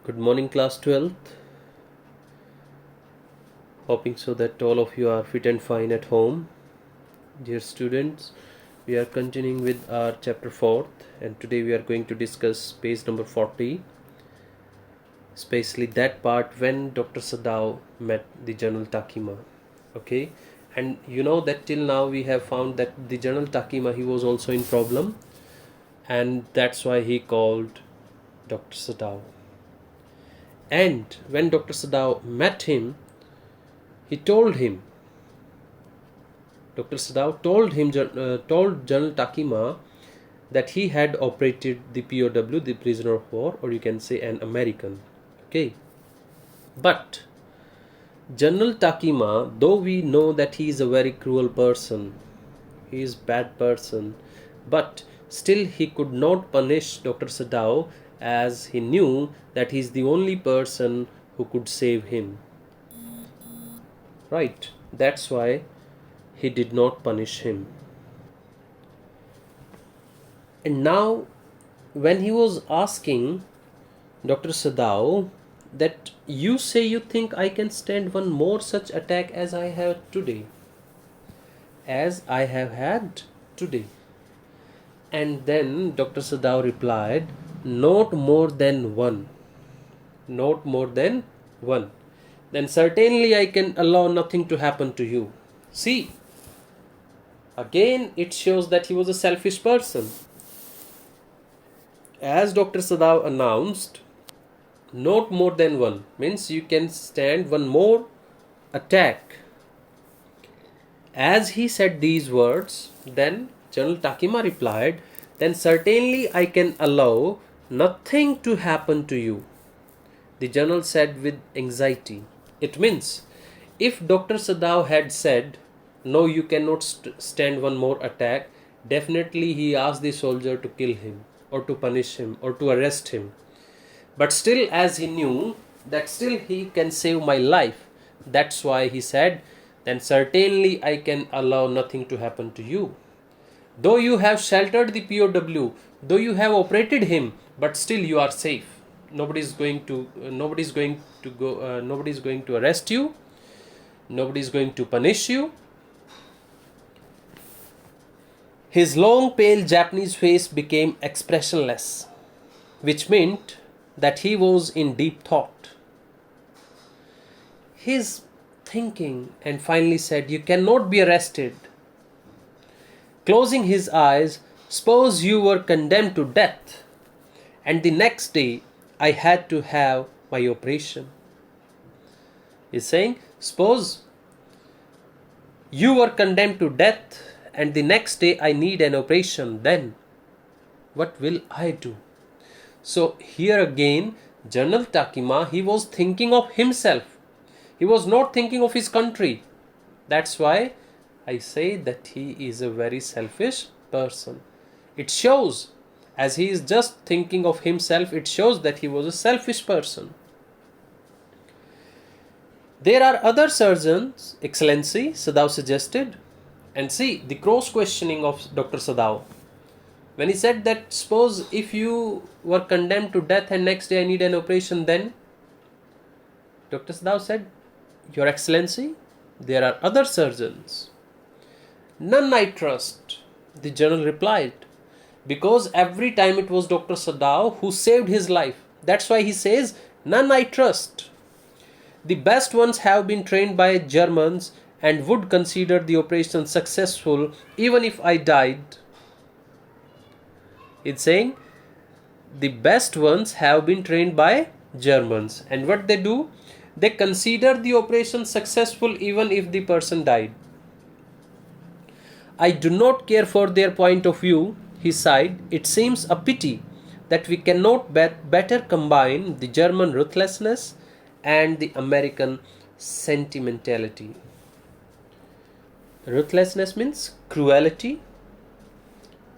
Good morning, class 12th. Hoping so that all of you are fit and fine at home. Dear students, we are continuing with our chapter 4th, and today we are going to discuss page number 40, especially that part when Dr. Sadao met the General Takuma. Okay, and you know that till now we have found that the General Takuma, he was also in problem, and that's why he called Dr. Sadao. And when Dr. Sadao met him, Dr. Sadao told General Takuma that he had operated the POW, the prisoner of war, or you can say an American. Okay. But General Takuma, though we know that he is a very cruel person, he is a bad person, but still he could not punish Dr. Sadao, as he knew that he is the only person who could save him. Right, that's why he did not punish him. And now, when he was asking Dr. Sadao that you say you think I can stand one more such attack as I have today, as I have had today. And then Dr. Sadao replied, not more than one. Not more than one. Then certainly I can allow nothing to happen to you. See, again it shows that he was a selfish person. As Dr. Sadao announced, not more than one means you can stand one more attack. As he said these words, then General Takuma replied, then certainly I can allow nothing to happen to you. The general said with anxiety. It means, if Dr. Sadao had said, no, you cannot stand one more attack, definitely he asked the soldier to kill him, or to punish him, or to arrest him. But still, as he knew that still he can save my life, that's why he said, then certainly I can allow nothing to happen to you. Though you have sheltered the POW, though you have operated him, but still you are safe. Nobody is going to arrest you. Nobody is going to punish you. His long, pale Japanese face became expressionless, which meant that he was in deep thought. He's thinking and finally said, you cannot be arrested. Closing his eyes, suppose you were condemned to death, and the next day I had to have my operation. He's saying, suppose you were condemned to death and the next day I need an operation, then what will I do? So here again, General Takuma, he was thinking of himself. He was not thinking of his country. That's why I say that he is a very selfish person. It shows, as he is just thinking of himself, it shows that he was a selfish person. There are other surgeons, Excellency, Sadao suggested. And see the cross-questioning of Dr. Sadao. When he said that, suppose if you were condemned to death and next day I need an operation, then Dr. Sadao said, Your Excellency, there are other surgeons. None I trust, the general replied, because every time it was Dr. Sadao who saved his life. That's why he says, none I trust. The best ones have been trained by Germans and would consider the operation successful even if I died. It's saying, the best ones have been trained by Germans, and what they do? They consider the operation successful even if the person died. I do not care for their point of view, he sighed. It seems a pity that we cannot better combine the German ruthlessness and the American sentimentality. Ruthlessness means cruelty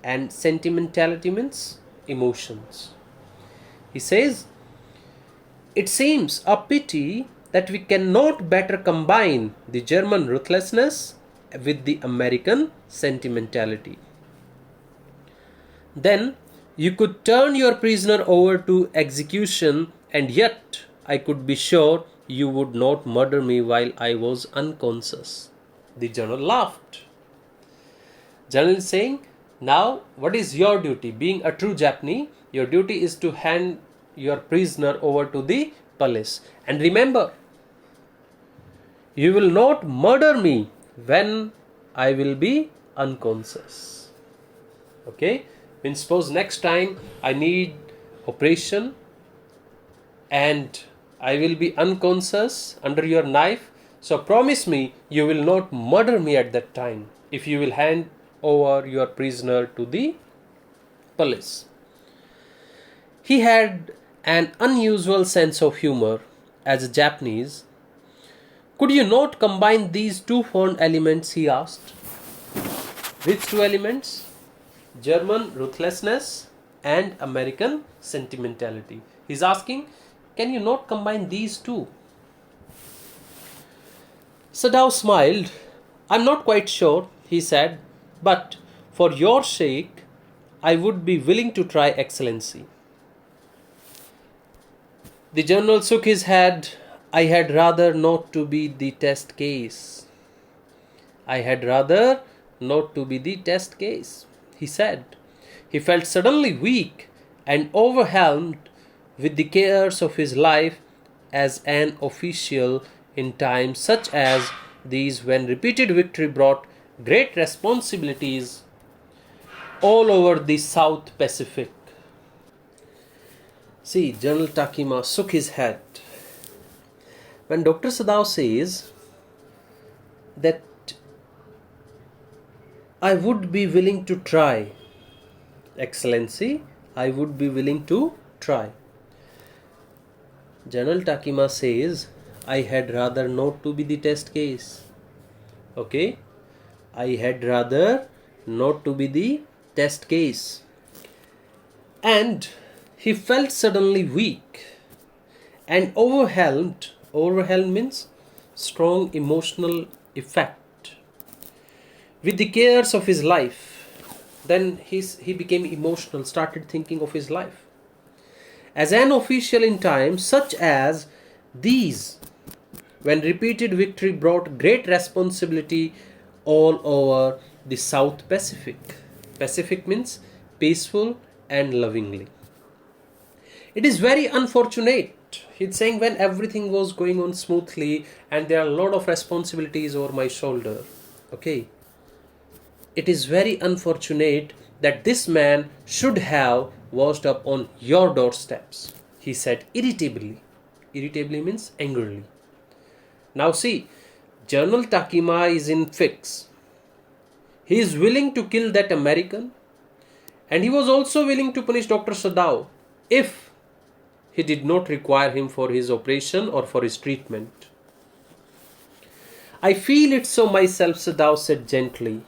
and sentimentality means emotions. He says, it seems a pity that we cannot better combine the German ruthlessness with the American sentimentality. Then you could turn your prisoner over to execution and yet I could be sure you would not murder me while I was unconscious. The general laughed. General is saying, now what is your duty? Being a true Japanese, your duty is to hand your prisoner over to the police. And remember, you will not murder me when I will be unconscious. Okay? Means suppose next time I need operation and I will be unconscious under your knife. So promise me you will not murder me at that time if you will hand over your prisoner to the police. He had an unusual sense of humor as a Japanese. Could you not combine these two foreign elements, he asked. Which two elements? German ruthlessness and American sentimentality. He's asking, can you not combine these two? Sadao smiled. I'm not quite sure, he said, but for your sake, I would be willing to try, Excellency. The general shook his head. I had rather not to be the test case. I had rather not to be the test case, he said. He felt suddenly weak and overwhelmed with the cares of his life as an official in times such as these, when repeated victory brought great responsibilities all over the South Pacific. See, General Takuma shook his head. When Dr. Sadao says that I would be willing to try, Excellency, I would be willing to try. General Takuma says, I had rather not to be the test case. Okay? I had rather not to be the test case. And he felt suddenly weak and overwhelmed. Overwhelmed means strong emotional effect with the cares of his life. Then he became emotional, started thinking of his life. As an official in times such as these, when repeated victory brought great responsibility all over the South Pacific. Pacific means peaceful and lovingly. It is very unfortunate. He's saying when everything was going on smoothly and there are a lot of responsibilities over my shoulder. Okay. It is very unfortunate that this man should have washed up on your doorsteps, he said irritably. Irritably means angrily. Now see, General Takuma is in fix. He is willing to kill that American, and he was also willing to punish Dr. Sadao if he did not require him for his operation or for his treatment. I feel it so myself, Sadao said gently.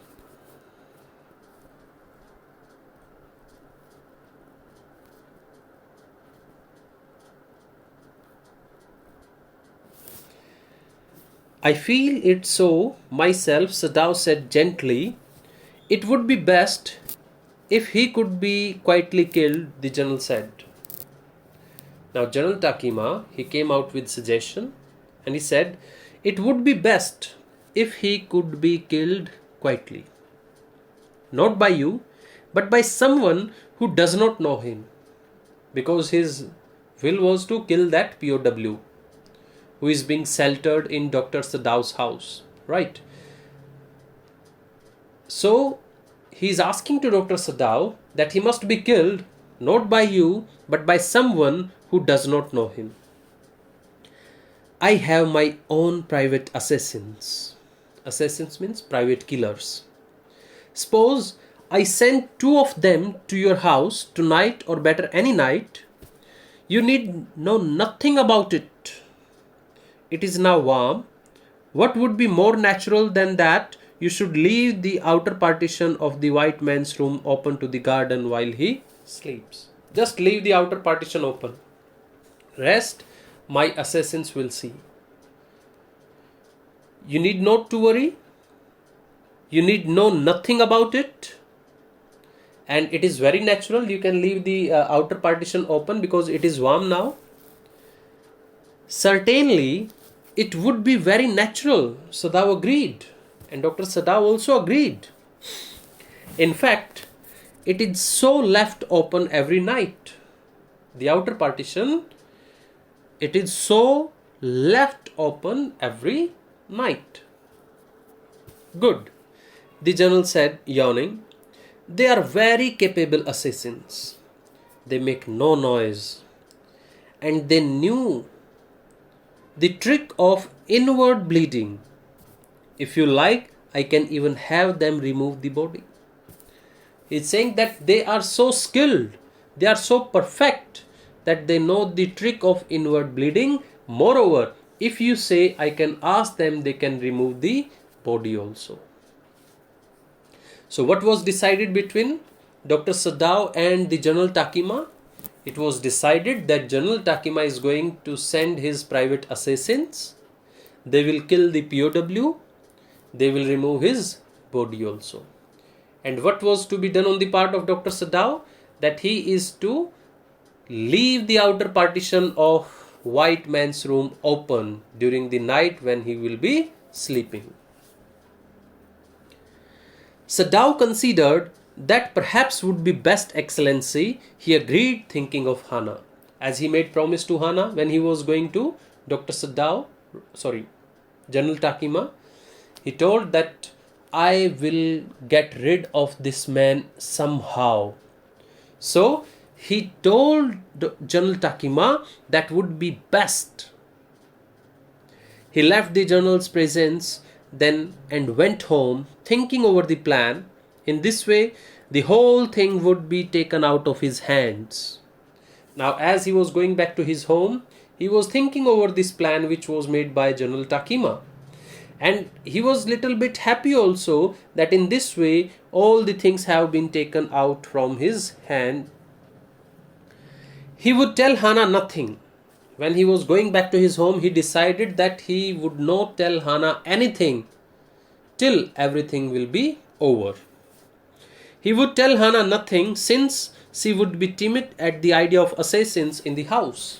I feel it so myself, Sadao said gently. It would be best if he could be quietly killed, the general said. Now General Takuma, he came out with suggestion and he said, it would be best if he could be killed quietly. Not by you, but by someone who does not know him. Because his will was to kill that POW who is being sheltered in Dr. Sadao's house, right? So he is asking to Dr. Sadao that he must be killed not by you but by someone who does not know him. I have my own private assassins. Assassins means private killers. Suppose I send 2 of them to your house tonight, or better any night. You need know nothing about it. It is now warm. What would be more natural than that you should leave the outer partition of the white man's room open to the garden while he sleeps? Just leave the outer partition open. Rest, my assassins will see. You need not to worry. You need know nothing about it. And it is very natural. You can leave the outer partition open because it is warm now. Certainly, it would be very natural. Sadao agreed. And Dr. Sadao also agreed. In fact, it is so left open every night. The outer partition, it is so left open every night. Good, the general said, yawning. They are very capable assassins. They make no noise. And they knew the trick of inward bleeding. If you like, I can even have them remove the body. He's saying that they are so skilled, they are so perfect that they know the trick of inward bleeding. Moreover, if you say I can ask them, they can remove the body also. So what was decided between Dr. Sadao and the General Takuma? It was decided that General Takuma is going to send his private assassins. They will kill the POW. They will remove his body also. And what was to be done on the part of Dr. Sadao? That he is to leave the outer partition of white man's room open during the night when he will be sleeping. Sadao considered that perhaps would be best, Excellency. He agreed, thinking of Hana. As he made promise to Hana when he was going to General Takuma, he told that I will get rid of this man somehow. So he told General Takuma that would be best. He left the general's presence then and went home, thinking over the plan. In this way, the whole thing would be taken out of his hands. Now, as he was going back to his home, he was thinking over this plan which was made by General Takuma. And he was little bit happy also that in this way all the things have been taken out from his hand. He would tell Hana nothing. When he was going back to his home, he decided that he would not tell Hana anything till everything will be over. He would tell Hana nothing since she would be timid at the idea of assassins in the house.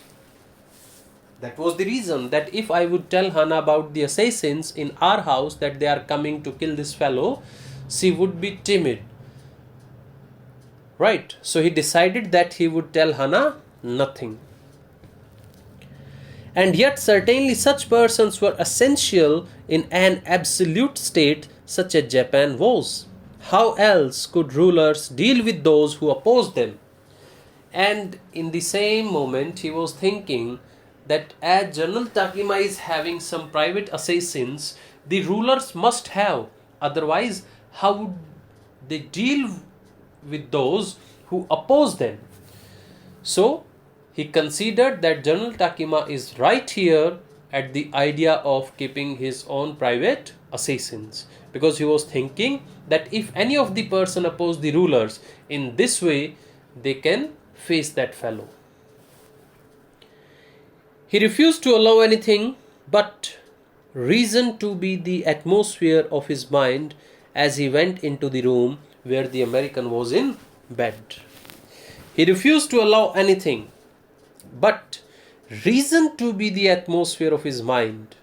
That was the reason that if I would tell Hana about the assassins in our house, that they are coming to kill this fellow, she would be timid. Right? So he decided that he would tell Hana nothing. And yet certainly such persons were essential in an absolute state such as Japan was. How else could rulers deal with those who opposed them? And in the same moment he was thinking that as General Takuma is having some private assassins, the rulers must have. Otherwise, how would they deal with those who oppose them? So, he considered that General Takuma is right here at the idea of keeping his own private assassins. Because he was thinking that if any of the person oppose the rulers, in this way, they can face that fellow. He refused to allow anything but reason to be the atmosphere of his mind as he went into the room where the American was in bed. He refused to allow anything but reason to be the atmosphere of his mind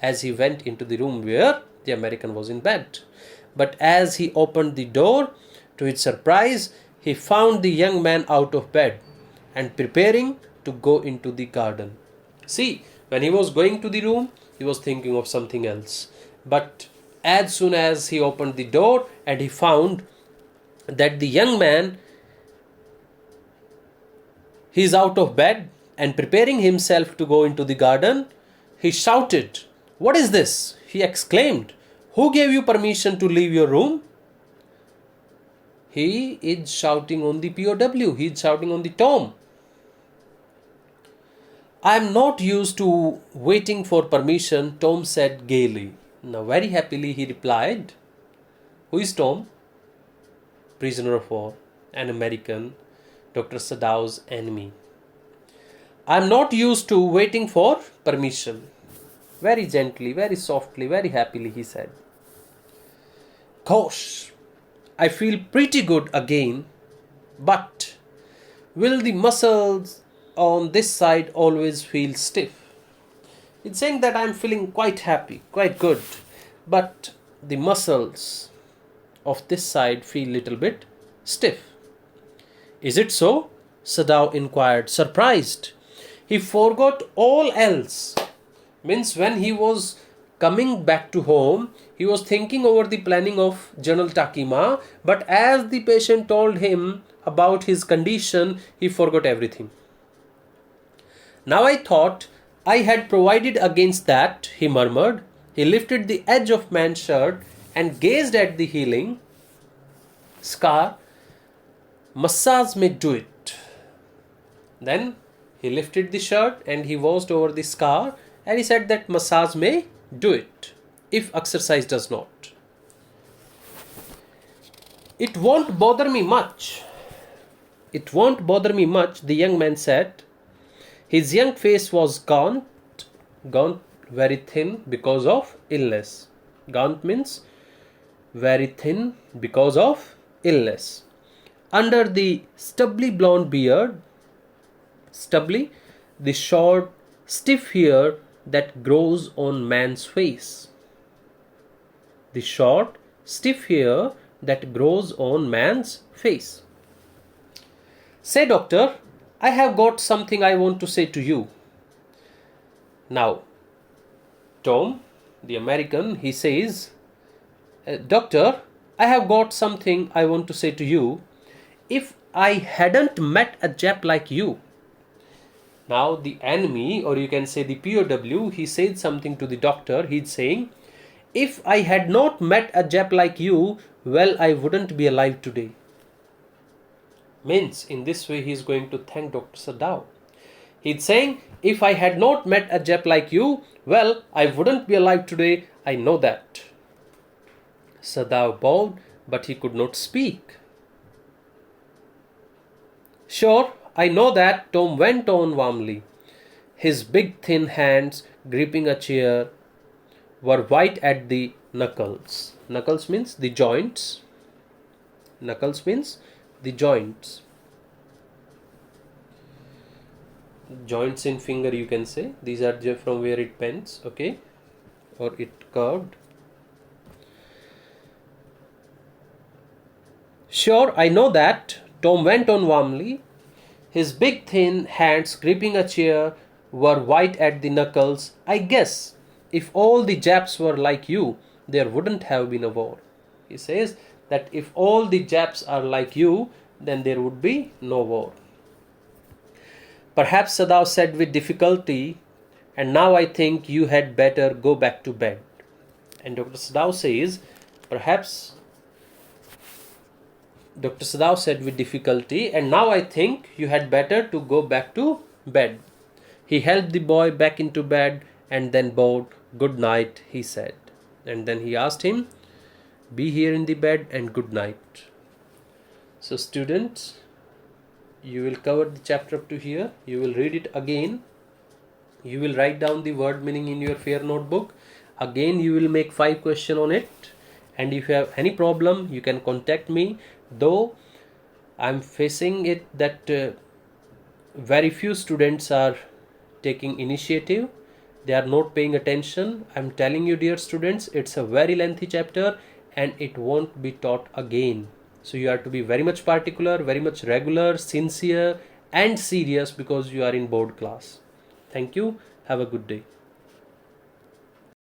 as he went into the room where the American was in bed. But as he opened the door, to his surprise, he found the young man out of bed and preparing to go into the garden. See, when he was going to the room, he was thinking of something else. But as soon as he opened the door and he found that the young man, he is out of bed and preparing himself to go into the garden, he shouted, "What is this?" He exclaimed, "Who gave you permission to leave your room?" He is shouting on the POW. He is shouting on the Tom. "I am not used to waiting for permission," Tom said gaily. Now very happily he replied, "Who is Tom?" Prisoner of war, an American, Dr. Sadao's enemy. "I am not used to waiting for permission." Very gently, very softly, very happily he said. "Gosh, I feel pretty good again, but will the muscles on this side always feel stiff?" It's saying that I'm feeling quite happy, quite good, but the muscles of this side feel little bit stiff. Is it so? Sadao inquired, surprised. He forgot all else. Means when he was coming back to home, he was thinking over the planning of General Takuma, but as the patient told him about his condition, he forgot everything. Now I thought I had provided against that, he murmured. He lifted the edge of man's shirt and gazed at the healing scar. Massage may do it. Then he lifted the shirt and he watched over the scar and he said that massage may do it if exercise does not. It won't bother me much. It won't bother me much, the young man said. His young face was gaunt, very thin because of illness. Gaunt means very thin because of illness. Under the stubbly blonde beard, the short, stiff hair that grows on man's face. The short, stiff hair that grows on man's face. Say, doctor, I have got something I want to say to you. Now, Tom, the American, he says, Doctor, I have got something I want to say to you. If I hadn't met a Jap like you. Now, the enemy, or you can say the POW, he said something to the doctor. He's saying, if I had not met a Jap like you, well, I wouldn't be alive today. Means in this way he is going to thank Dr. Sadao. He's saying, if I had not met a Jap like you, well, I wouldn't be alive today. I know that. Sadao bowed, but he could not speak. Sure, I know that, Tom went on warmly. His big thin hands gripping a chair were white at the knuckles. Knuckles means the joints. Knuckles means the joints. Joints in finger you can say. These are from where it bends, okay, or it curved. Sure, I know that, Tom went on warmly. His big thin hands gripping a chair were white at the knuckles. I guess if all the Japs were like you, there wouldn't have been a war. He says that if all the Japs are like you, then there would be no war. Perhaps, Sadao said with difficulty, and now I think you had better go back to bed. And Dr. Sadao says, perhaps, Dr. Sadao said with difficulty, and now I think you had better to go back to bed. He helped the boy back into bed and then bowed. Good night, he said. And then he asked him, be here in the bed and good night. So students, you will cover the chapter up to here. You will read it again. You will write down the word meaning in your fair notebook. Again, you will make 5 questions on it. And if you have any problem, you can contact me. Though I am facing it that very few students are taking initiative. They are not paying attention. I am telling you, dear students, it's a very lengthy chapter and it won't be taught again. So you have to be very much particular, very much regular, sincere and serious because you are in board class. Thank you. Have a good day.